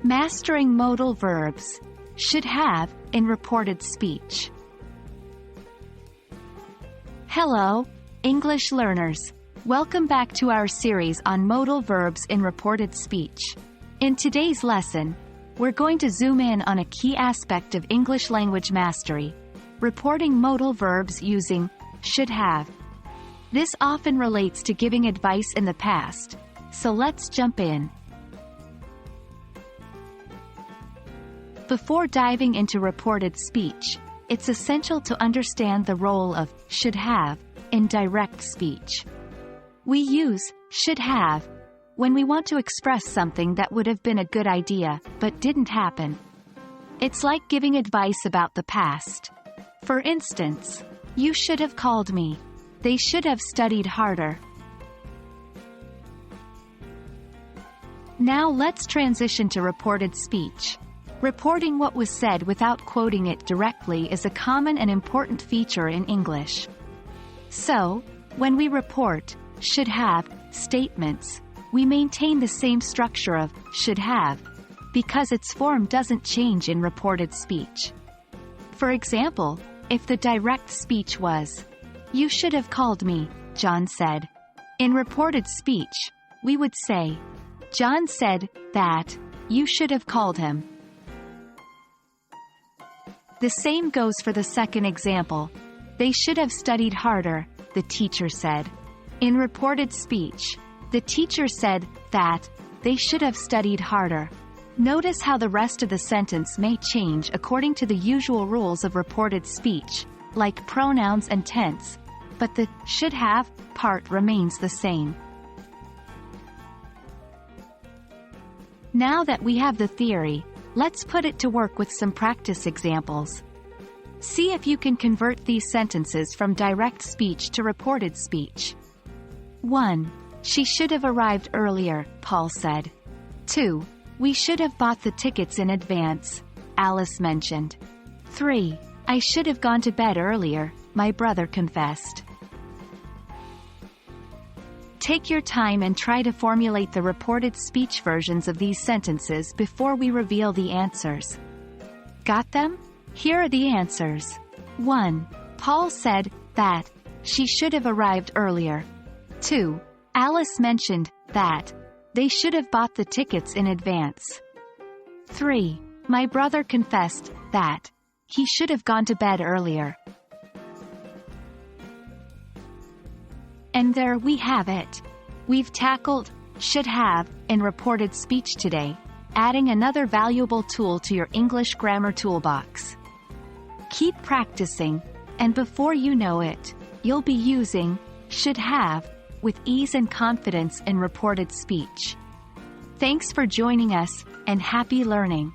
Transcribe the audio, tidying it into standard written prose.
Mastering modal verbs. Should have, in reported speech. Hello, English learners. Welcome back to our series on modal verbs in reported speech. In today's lesson, we're going to zoom in on a key aspect of English language mastery, reporting modal verbs using should have. This often relates to giving advice in the past, so let's jump in. Before diving into reported speech, it's essential to understand the role of should have in direct speech. We use should have when we want to express something that would have been a good idea but didn't happen. It's like giving advice about the past. For instance, you should have called me. They should have studied harder. Now let's transition to reported speech. Reporting what was said without quoting it directly is a common and important feature in English. So, when we report should have statements, we maintain the same structure of should have, because its form doesn't change in reported speech. For example, if the direct speech was, "You should have called me," John said. In reported speech, we would say, "John said that you should have called him." The same goes for the second example. They should have studied harder, the teacher said. In reported speech, the teacher said that they should have studied harder. Notice how the rest of the sentence may change according to the usual rules of reported speech, like pronouns and tense, but the should have part remains the same. Now that we have the theory, let's put it to work with some practice examples. See if you can convert these sentences from direct speech to reported speech. 1. She should have arrived earlier, Paul said. 2. We should have bought the tickets in advance, Alice mentioned. 3. I should have gone to bed earlier, my brother confessed. Take your time and try to formulate the reported speech versions of these sentences before we reveal the answers. Got them? Here are the answers. 1. Paul said that she should have arrived earlier. 2. Alice mentioned that they should have bought the tickets in advance. 3. My brother confessed that he should have gone to bed earlier. And there we have it. We've tackled should have in reported speech today, adding another valuable tool to your English grammar toolbox. Keep practicing, and before you know it, you'll be using should have with ease and confidence in reported speech. Thanks for joining us, and happy learning.